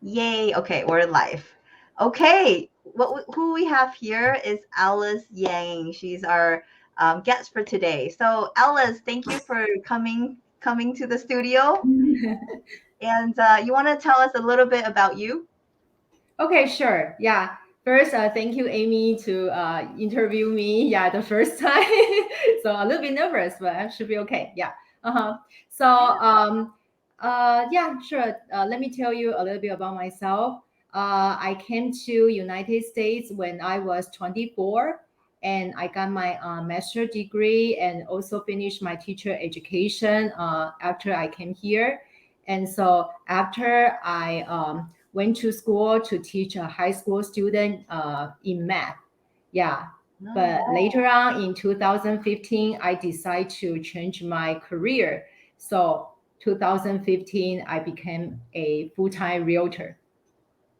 Yay. Okay, we're live. Okay, who we have here is Alice Yang. She's our guest for today. So, Alice, thank you for coming to the studio. And you want to tell us a little bit about you? Okay, sure. Yeah. First, thank you, Amy, to interview me. Yeah, the first time. So a little bit nervous, but I should be okay. Yeah. Uh-huh. So, yeah, sure. Let me tell you a little bit about myself. I came to United States when I was 24, and I got my master degree and also finished my teacher education after I came here. And so after I went to school to teach a high school student in math. Yeah. But Oh, later on in 2015, I decided to change my career. So 2015, I became a full-time realtor.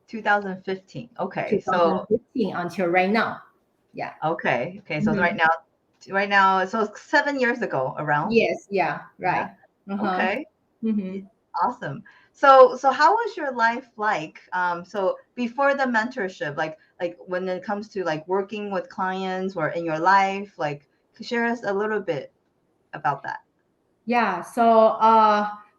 2015. Okay, so 2015 until right now. Yeah. okay. So Mhm. right now, so 7 years ago, around. Yes. Yeah. Yeah. Right. Uh-huh. Okay. Mm-hmm. Awesome. So how was your life like? So before the mentorship, like when it comes to like working with clients or in your life, like share us a little bit about that. Yeah. So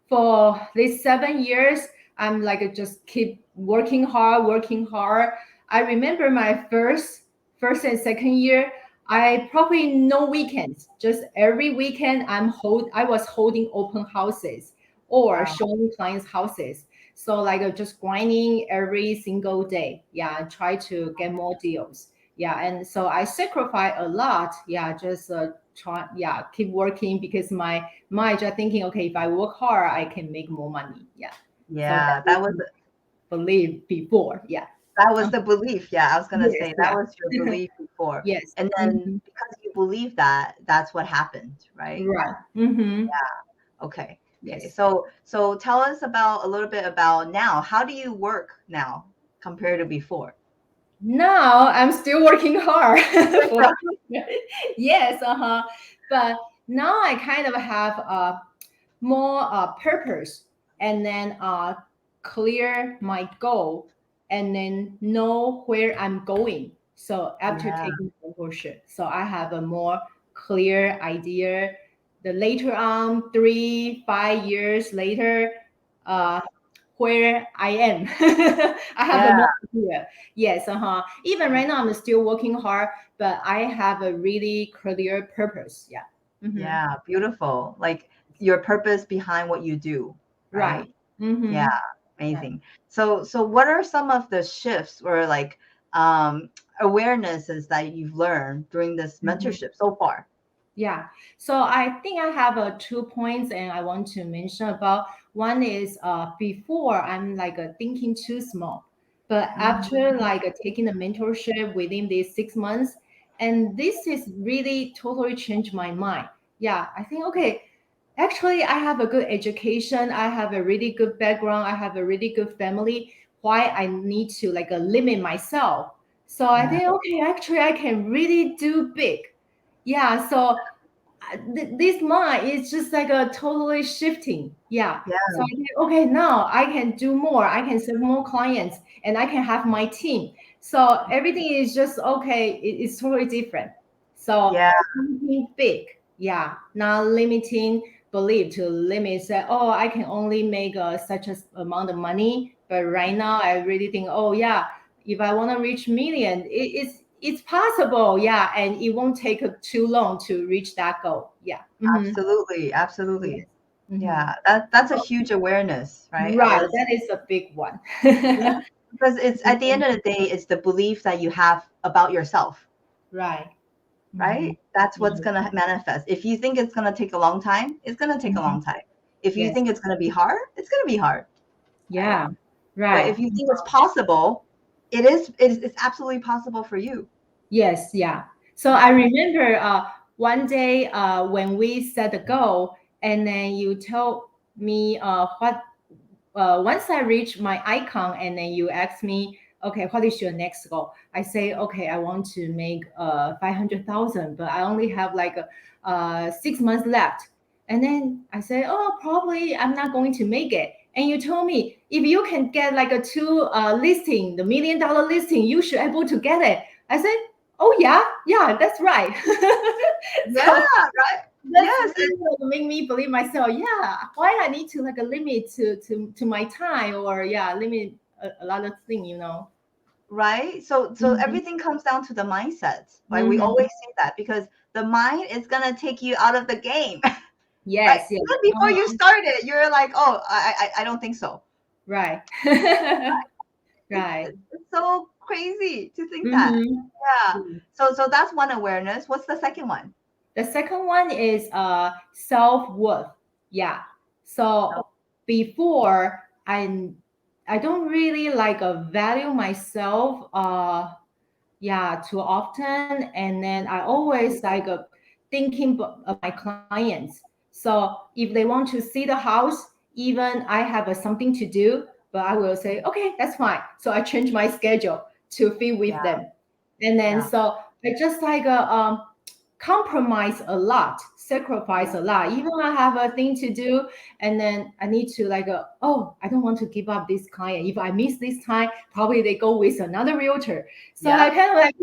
for these 7 years, I'm like just keep working hard, working hard. I remember my first and second year, I probably no weekends. Just every weekend I was holding open houses or Wow. showing clients houses. So like just grinding every single day. Yeah, and try to get more deals. Yeah, and so I sacrifice a lot. Yeah, just try. Yeah, keep working because my mind just thinking, okay, if I work hard, I can make more money. Yeah. So that Yeah, is my belief before. Yeah. that was the belief. Yeah, I was gonna Yes. say that Yeah. was your belief before. Yes. And then Hmm. because you believe that, that's what happened, right? Right. Mm-hmm. Okay. Okay. Yes. So tell us about a little bit about now. How do you work now compared to before? Now I'm still working hard for yes, uh-huh. But now I kind of have more purpose and then clear my goal and then know where I'm going. So after Yeah. taking mentorship, so I have a more clear idea. The later on, 3, 5 years later, uh, where I am, I have a Yeah. more idea. Yes, Even right now, I'm still working hard, but I have a really clear purpose. Yeah. Hmm. Yeah, beautiful. Like your purpose behind what you do, Right. right? Yeah, Mm-hmm. Right. amazing. So what are some of the shifts or like um awarenesses that you've learned during this Mm-hmm. mentorship so far? Yeah. So I think I have 2 points and I want to mention about. One is before I'm like thinking too small, but Mhm. after like taking the mentorship within these 6 months, and this is really totally changed my mind. Yeah, I think okay, actually I have a good education, I have a really good background, I have a really good family. Why I need to like limit myself? So I Yeah, think okay, actually I can really do big. Yeah, so this mind is just like a totally shifting. Yeah. yeah, So I think, okay, now I can do more. I can serve more clients and I can have my team. So everything is just okay. It's totally different. So yeah, thinking big. Yeah. Not limiting belief to limit say, oh, I can only make such a amount of money. But right now I really think, oh yeah, if I want to reach million, it's possible, yeah, and it won't take too long to reach that goal. Yeah. Mm-hmm. absolutely, Yes. absolutely. Mm-hmm. Yeah, that's a huge awareness, right, Right, Alice? that is a big one. Yeah, because it's at the end of the day, it's the belief that you have about yourself, Right. Mm-hmm. right? That's what's Yes. gonna manifest. If you think it's gonna take a long time, it's gonna take a Mhm. long time. If you Yes. think it's gonna be hard, it's gonna be hard, right? Yeah. But Right. if you think it's possible, it's absolutely possible for you. Yes. Yeah. So I Yeah. remember one day when we set the goal, and then you told me what once I reach my icon, and then you ask me, okay, what is your next goal? I say, okay, I want to make 500,000, but I only have like 6 months left. And then I say, oh, probably I'm not going to make it. and you told me if you can get like a two listing, the $1 million listing, you should able to get it. I said, oh yeah, yeah, that's right. Yeah, So right. that's Yes, really like make me believe myself. Yeah, why I need to like a limit to my time, or yeah, limit a lot of things, you know. right. So Hmm. everything comes down to the mindset, right? We Hmm. always say that because the mind is gonna take you out of the game, right? Yes, yes. Even before you Uh-huh. started, you're like, oh, I don't think so. Right. Right. It's so crazy to think that. Hmm. Yeah. So that's one awareness. What's the second one? The second one is self-worth. Yeah. So So, before I don't really like value myself yeah too often, and then I always like thinking of my clients. So if they want to see the house, even I have something to do, but I will say okay, that's fine. So I change my schedule to fit with yeah, them. And then yeah, so I just like compromise a lot, sacrifice yeah, a lot. Even I have a thing to do, and then I need to like, oh, I don't want to give up this client. If I miss this time, probably they go with another realtor. So I yep, kind of like,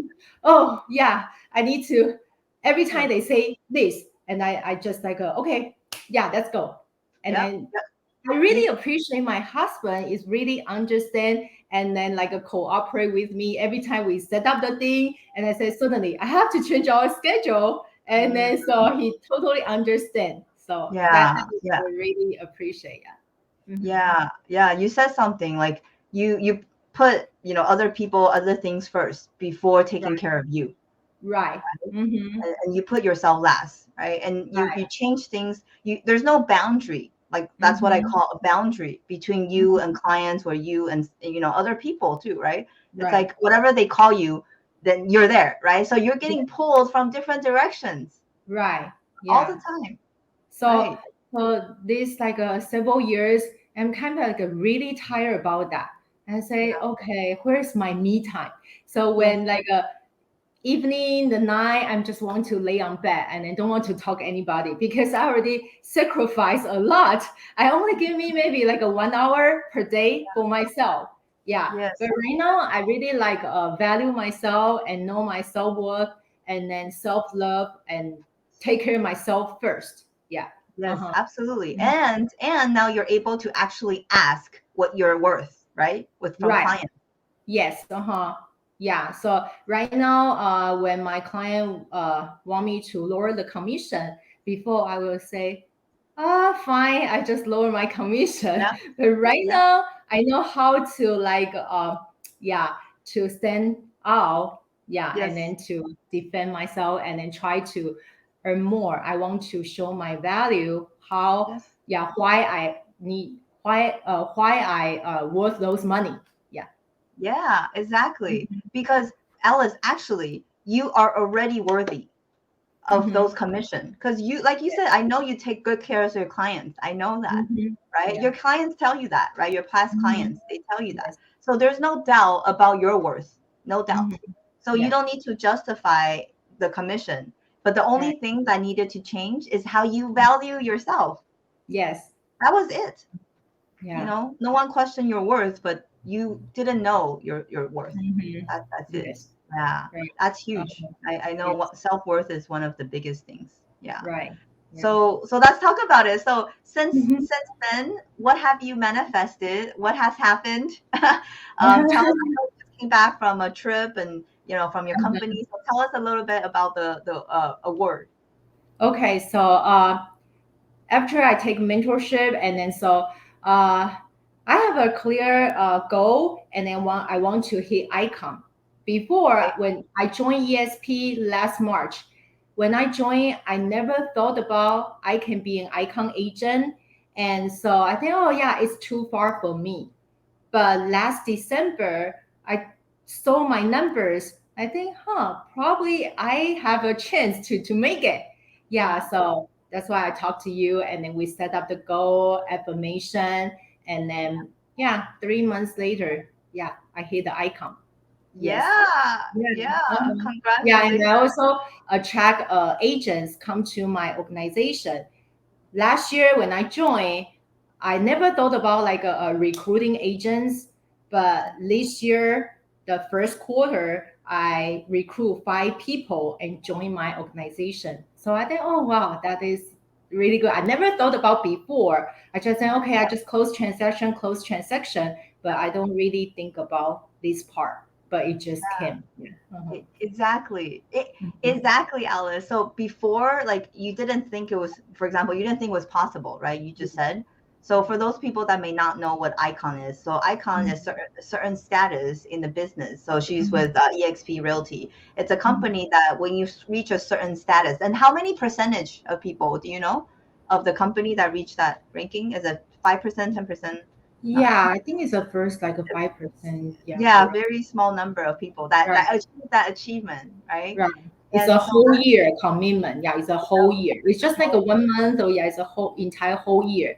oh yeah, I need to. Every time yep, they say this, and I just like, okay, yeah, let's go. And yep, then yep. I You, really appreciate my husband is really understand, and then like cooperate with me every time we set up the thing. And I said, suddenly I have to change our schedule. And mm, then so he totally understand. So that yeah, is yeah, I really appreciate. Yeah. Hmm. yeah, yeah. You said something like you put, other people, other things first before taking Right. care of you. Right. Hmm. And you put yourself last, right? And you Right. change things. There's no boundary. Like that's what I Hmm. call a boundary between you and clients, or you and other people too, right? It's Right. like whatever they call you, then you're there, right? So you're Yeah. getting pulled from different directions Right. all the Yeah. time, So, right? so this like several years, I'm kind of like really tired about that. And I say, Yeah. okay, where's my me time? So Yes. when like evening, the night, I'm just want to lay on bed and I don't want to talk anybody because I already sacrificed a lot. I only give me maybe like a 1 hour per day for myself. Yeah. But Yes. right now, I really like value myself and know my self worth, and then self love and take care of myself first. Yeah. Uh Yes, huh. absolutely. And now you're able to actually ask what you're worth, right? With from Right. clients. Yes. Uh huh. Yeah. So right now, when my client want me to lower the commission, before I will say, fine, I just lower my commission. Yeah. But right Yeah. now, I know how to like, yeah, to stand out, yeah, and Yes. then to defend myself, and then try to earn more. I want to show my value. How, Yes. yeah, why I need, why I worth those money. Yeah. Yeah, exactly. Mhm. Because Alice, actually, you are already worthy of those Mhm. commission. Because you, like you said, I know you take good care of your clients. I know that, Mhm. right? Yeah. Your clients tell you that, right? Your past Mhm. clients, they tell you that. Yes. So there's no doubt about your worth. No doubt. Mhm. So you Yes. don't need to justify the commission. But the Right. only thing that needed to change is how you value yourself. Yes. That was it. Yeah. No one questioned your worth, but you didn't know your worth. Mhm. That's it. Yes. Yeah, Right. that's uh huge. I know Yes. what self-worth is one of the biggest things. Yeah. Right. Yeah. So let's talk about it. So Mhm. since then, what have you manifested? What has happened? Tell us. I know you just came back from a trip and from your company. So tell us a little bit about the award. Okay. So after I take mentorship, and then so uh, I have a clear goal, and then I want to hit icon. Before, Okay. when I joined ESP last March, when I joined, I never thought about I can be an icon agent, and so I think, oh yeah, it's too far for me. But last December, I saw my numbers. I think, probably I have a chance to make it. Yeah, Yeah. so that's why I talked to you, and then we set up the goal, affirmation, and then yeah, 3 months later, yeah, I hit the icon. Yes. Yeah. Yeah. Yeah. Uh-huh. Yeah, and I Congratulations. also attract agents come to my organization. Last year when I joined, I never thought about like a recruiting agents, but this year, the first quarter, I recruit 5 people and join my organization. So I think, oh wow, that is really good. I never thought about before. I just say, okay, I just close transaction, but I don't really think about this part. But it just came. Yeah. Exactly. Mhm. Exactly, Alice. So before, like, you didn't think it was, for example, you didn't think it was possible, right? You just said. So for those people that may not know what Icon is, so Icon is certain status in the business. So she's Mhm. with EXP Realty. It's a Mhm. company that when you reach a certain status, and how many percentage of people do you know of the company that reach that ranking? Is it 5%, 10%? Not Yeah, I think it's a first like a 5%. Yeah, yeah, around. very small number of people that Right. achieve that achievement, right? Right. It's a And so whole year commitment. Yeah, it's a whole year. It's just like a 1 month. Or yeah, it's a whole entire whole year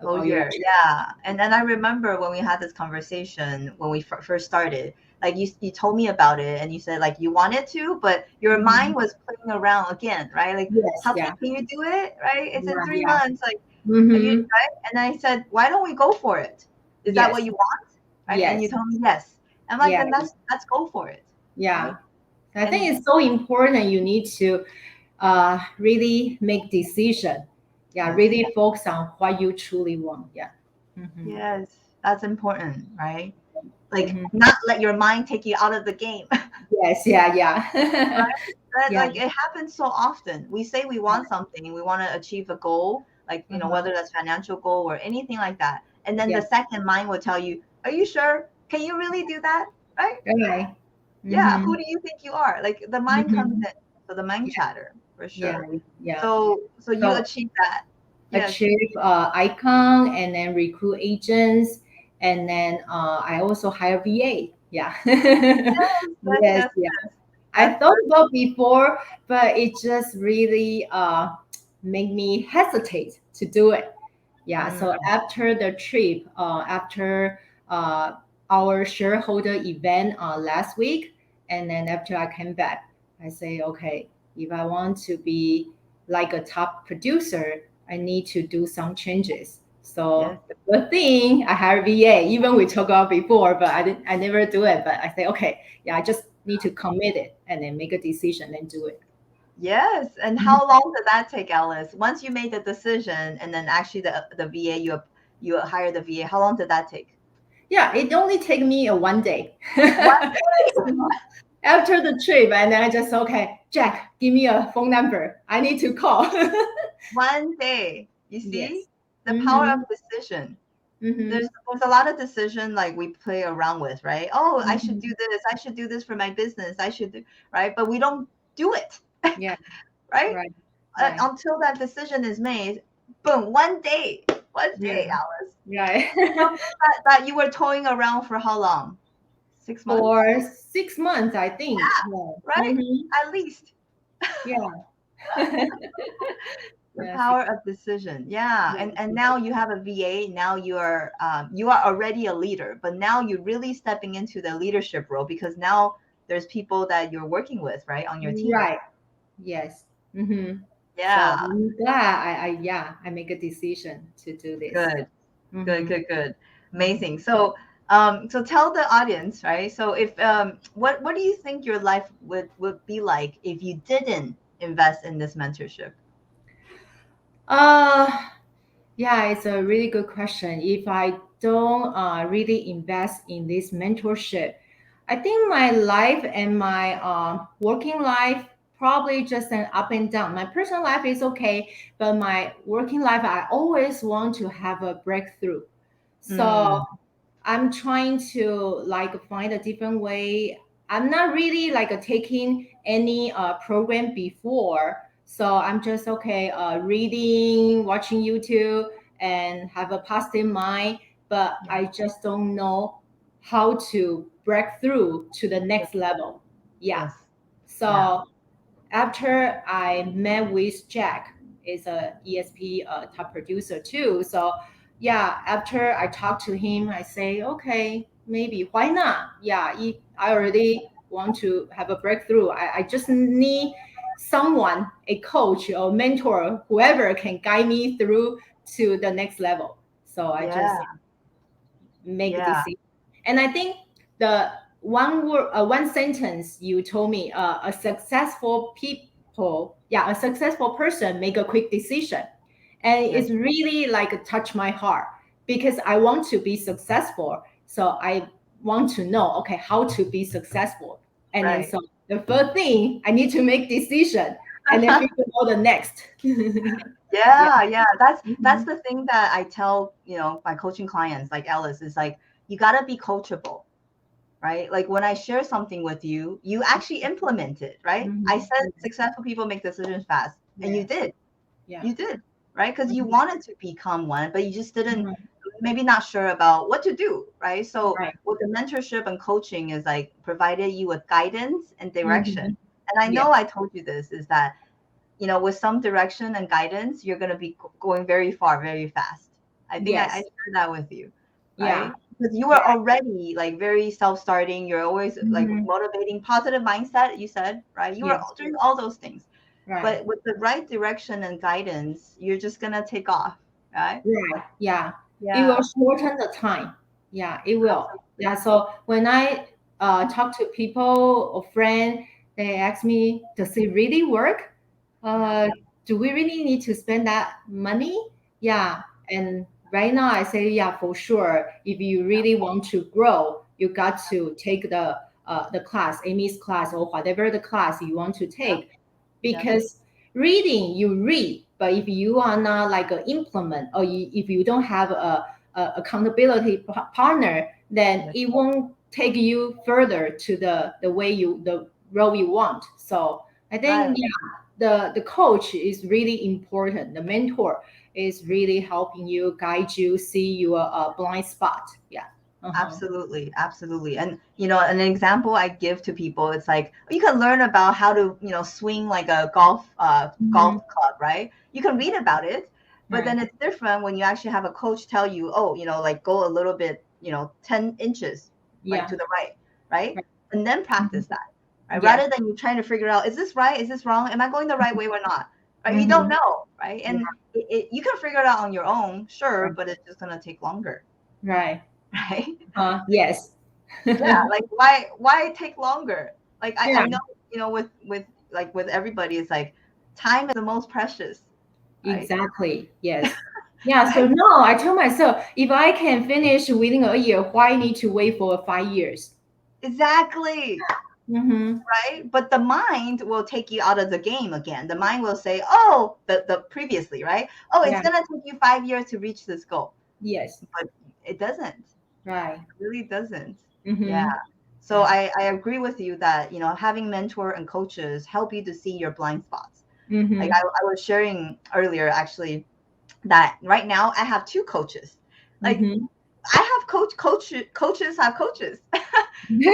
whole about your year, yeah. And then I remember when we had this conversation when we first started, like you told me about it, and you said like you wanted to, but your mind Mhm. was playing around again, right? Like, Yes, how yeah. can you do it, right? It's in Right, three yeah. months, like, are you Mm-hmm. right? And I said, why don't we go for it? Is that what Yes, you want, right? And you yes. told me yes. I'm like, Yeah, then let's go for it, yeah. right? I think And it's so important. You need to really make decision. Yeah, yes, really focus on what you truly want. Yeah. Mm-hmm. yes, that's important, right? Like, Mm-hmm. not let your mind take you out of the game. Yes, yeah, yeah. That, Yeah. like, it happens so often. We say we want something, we want to achieve a goal, like, Uh-huh. whether that's financial goal or anything like that. And then Yeah. the second mind will tell you, "Are you sure? Can you really do that?" Right? Right. Yeah. Mm-hmm. Who do you think you are? Like, the mind comes Mm-hmm. in. So the mind Yeah, chatter for yeah, sure. yeah. So you So achieve that. Yes. achieve icon and then recruit agents, and then I also hire VA. Yeah. Yes. Yes, Yes. yeah. Yes. I That's thought about before, but it just really made me hesitate to do it. Yeah. mm, So after the trip, after uh, our shareholder event last week, and then after I came back, I say, okay, if I want to be like a top producer, I need to do some changes. yes. So the good thing I hired VA, even we talked about before, but I never do it. But I say, okay, yeah, I just need to commit it and then make a decision and do it. Yes. And Mhm. how long did that take, Alice? Once you made the decision, and then actually the VA, you hired the VA. How long did that take? Yeah, it only take me a 1 day. One day. So after the trip, and then I just okay, Jack, give me a phone number. I need to call. One day. You see Yes. the power of Mm-hmm. decision. There's Mm-hmm. there's a lot of decision like we play around with, right? Oh, I should Mm-hmm. do this. I should do this for my business. I should do right, but we don't do it, Yeah. right? Right. Right. Until that decision is made. Boom, one Yeah. day, Alice. Right. That you were toying around for how long? 6 months, For 6 months, I think. Yeah. right? Mm-hmm. At least. Yeah. The Yeah. power of decision, yeah. Yeah. And now you have a VA. Now you are already a leader, but now you're really stepping into the leadership role because now there's people that you're working with, right, on your team. Right. Yes. Mm-hmm. So Yeah, I'm glad I make a decision to do this. good, good, Mm-hmm. good, good, Mm-hmm. amazing. So so tell the audience, right? So if what do you think your life would be like if you didn't invest in this mentorship? Uh, yeah, it's a really good question. If I don't really invest in this mentorship, I think my life and my working life probably just an up and down. My personal life is okay, but my working life, I always want to have a breakthrough. So Mm, I'm trying to like find a different way. I'm not really like taking any program before, so I'm just okay reading, watching YouTube, and have a positive mind. But yeah, I just don't know how to break through to the yeah, next level. Yeah. yes, yeah, So after I met with Jack, is a ESP top producer too. So yeah, after I talk to him, I say, okay, maybe why not? Yeah, if I already want to have a breakthrough, I just need someone, a coach or mentor, whoever can guide me through to the next level. So I just Yeah. make Yeah. decision. And I think the one sentence you told me, a successful people, yeah, a successful person make a quick decision, and Yes. it's really like touch my heart because I want to be successful. So I want to know, okay, how to be successful, and then Right. so the first thing I need to make decision, and then figure out the next. Yeah. Yeah, yeah. That's Mhm. the thing that I tell, my coaching clients like Alice is like you got to be coachable, right? Like when I share something with you, you actually implement it, right? I Mhm. said successful people make decisions fast, and you Yes. did. Yeah. You did, right? Because you Mhm. wanted to become one, but you just didn't, Mhm. maybe not sure about what to do, right? So Right. with the mentorship and coaching is like provided you with guidance and direction. Mhm. And I Yeah. know I told you this is that, with some direction and guidance, you're going to be going very far, very fast. I think I Yes. shared that with you, Yeah. right? Because you were Right. already like very self-starting. You're always like Mhm. motivating, positive mindset, you said, right? You were Yes. doing all those things. Right. But with the right direction and guidance, you're just gonna take off, right? Right. Yeah. It will Yeah, shorten the time. Yeah, it will. absolutely. Yeah. So when I talk to people or friend, they ask me, does it really work? Yeah, Uh, do we really need to spend that money? Yeah. And right now I say, yeah, for sure. If you really want to grow, you got to take the class, Amy's class or whatever the class you want to yeah, take, yeah, because reading you read, but if you are not like an implement, or if you don't have a accountability partner, then yeah, it won't take you further to the way you the role you want. So I think, right. yeah, the coach is really important. The mentor is really helping you, guide you, see your blind spot. Yeah. Uh-huh. Absolutely, absolutely. And an example I give to people, it's like you can learn about how to, swing like a golf Hmm. club, right? You can read about it, but Right. then it's different when you actually have a coach tell you, oh, like go a little bit, 10 inches like Yeah. to the right, right? Right. And then Mhm. practice that, right? Yes. Rather than you trying to figure out, is this right? Is this wrong? Am I going the right way or not? Right? You don't Hmm. know, right? Yeah. And you can figure it out on your own, sure, Right. but it's just gonna take longer, Right. right? Yes. Yeah, like why take longer? Like I Yeah, know, with everybody, it's like time is the most precious, right? exactly. Yes. Yeah. So no, I told myself, if I can finish within a year, why need to wait for 5 years? Exactly, Mm-hmm. right? But the mind will take you out of the game again. The mind will say, oh, the previously, right? Oh, it's Yeah. gonna take you 5 years to reach this goal, Yes. but it doesn't. Right. Really doesn't. Yeah. Mm-hmm. So Yeah. I agree with you that, having mentor and coaches help you to see your blind spots. Like Mm-hmm. I was sharing earlier actually that right now I have two coaches. Like Mm-hmm. I have coaches have coaches,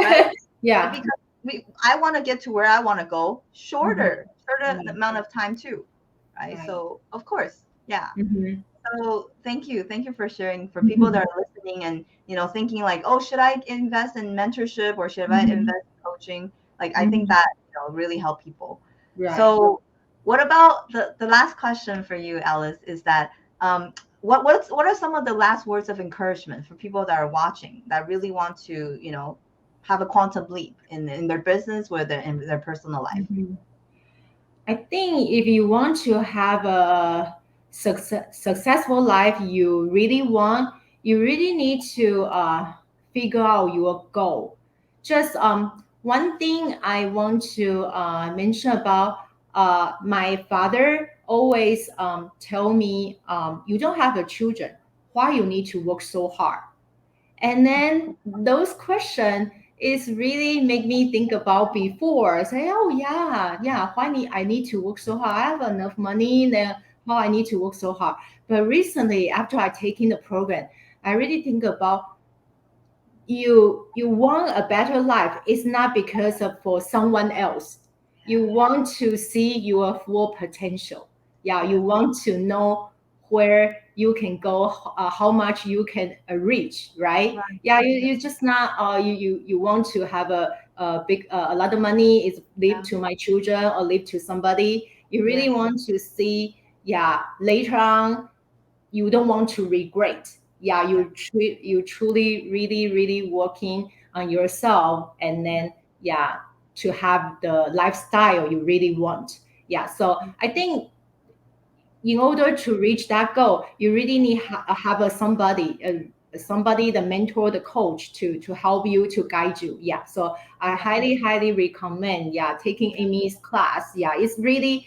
right? Yeah. Because I want to get to where I want to go Mm-hmm. shorter Right. amount of time too, right? Right. So of course, yeah. Mm-hmm. So thank you for sharing. For people Mm-hmm. that are listening and thinking like, oh, should I invest in mentorship or should I Mm-hmm. invest in coaching? Like I think Mm-hmm. that really help people. Right. So what about the last question for you, Alice? Is that what are some of the last words of encouragement for people that are watching that really want to have a quantum leap in their business or in their personal life? Mm-hmm. I think if you want to have a successful life, you really need to figure out your goal. Just one thing I want to mention about, my father always tell me, you don't have a children, why you need to work so hard? And then those questions is really make me think about before. Say, oh yeah, yeah, why I need to work so hard? I have enough money, then why I need to work so hard? But recently, after I taking the program, I really think about, you want a better life. It's not because of for someone else. You want to see your full potential. Yeah, you Yeah. want to know where you can go, how much you can reach, right? Right. Yeah, Yeah. you just not you want to have a big a lot of money is leave Yeah. to my children or leave to somebody. You really Yes. want to see, yeah, later on you don't want to regret. yeah, Yeah. you truly really working on yourself, and then yeah, to have the lifestyle you really want. Yeah, so I think in order to reach that goal, you really need have a somebody, somebody, the mentor, the coach to help you, to guide you. Yeah, so I Yeah. highly recommend, yeah, taking Amy's class. Yeah, it's really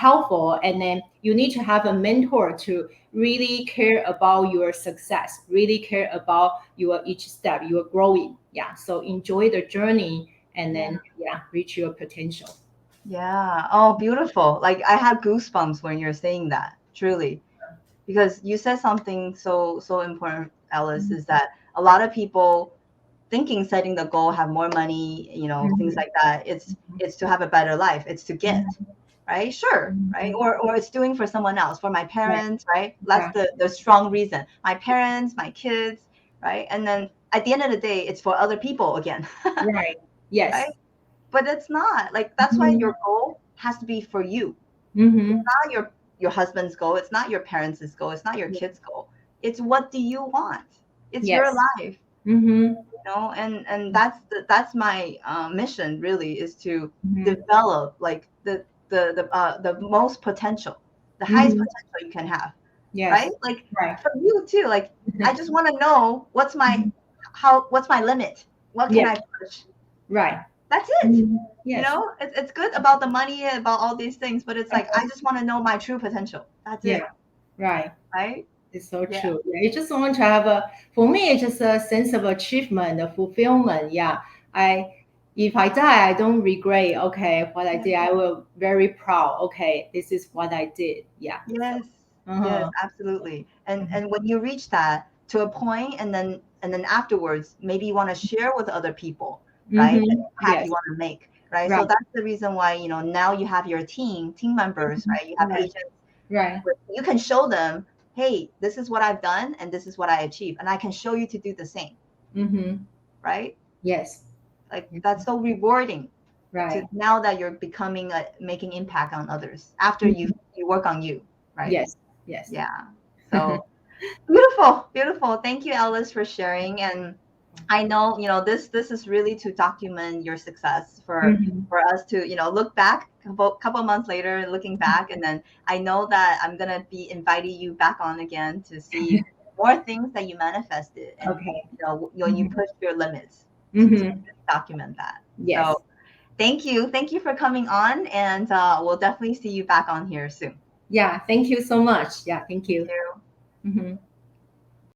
helpful, and then you need to have a mentor to really care about your success, really care about your each step you're growing. Yeah, so enjoy the journey, and Yeah. then yeah, reach your potential. Yeah. Oh, beautiful. Like I have goosebumps when you're saying that, truly. Because you said something so important, Alice, is that a lot of people thinking setting the goal, have more money, things Mhm. like that. It's to have a better life. It's to get, Mhm. right? Sure, right? Mhm. Or it's doing for someone else, for my Right. parents, right? That's Yeah. the strong reason. My parents, my kids, right? And then at the end of the day, it's for other people again, Right. right? Yes. But it's not. Like that's why Mm-hmm. your goal has to be for you. It's Mm-hmm. not your husband's goal. It's not your parents' goal. It's not your kids' goal. It's what do you want? It's your Yes. life, Mm-hmm. and that's my mission really, is to Mm-hmm. develop like the most potential, the highest Mm-hmm. potential you can have, right? Yes. Like Right. for you too, like I just want to know what's my limit, what can Yes. I push. Right. That's it. Mhm. Yes. It's good about the money, about all these things, but it's like I just want to know my true potential. That's Yeah. it, Right. right? It's so Yeah. true. Yeah. You just want to have for me, it's just a sense of achievement, a fulfillment. Yeah. If I die, I don't regret. Okay, what I did, I will very proud. Okay, this is what I did. Yeah. So. Yes, yes, Uh-huh. absolutely. And when you reach that to a point, and then afterwards, maybe you want to share with other people, right? The Mm-hmm. impact you Yes. want to make, right? So Right. that's the reason why, now you have your team members, Mhm. right? You have Right. agents Right. where you can show them, hey, this is what I've done and this is what I achieved, and I can show you to do the same, Mm-hmm. right? Yes. Like that's so rewarding to Right. now that you're becoming making impact on others after Mhm. you work on you, right? Yes. Yes. Yeah. So beautiful, beautiful. Thank you, Alice, for sharing. And I know, this is really to document your success Mhm. for us to, look back couple months later, looking back, and then I know that I'm gonna be inviting you back on again to see more things that you manifested, and Okay. when you push your limits to Mhm. document that. So Yes. thank you for coming on, and we'll definitely see you back on here soon. Yeah. Thank you so much. Yeah. Thank Thank you. you. Mhm.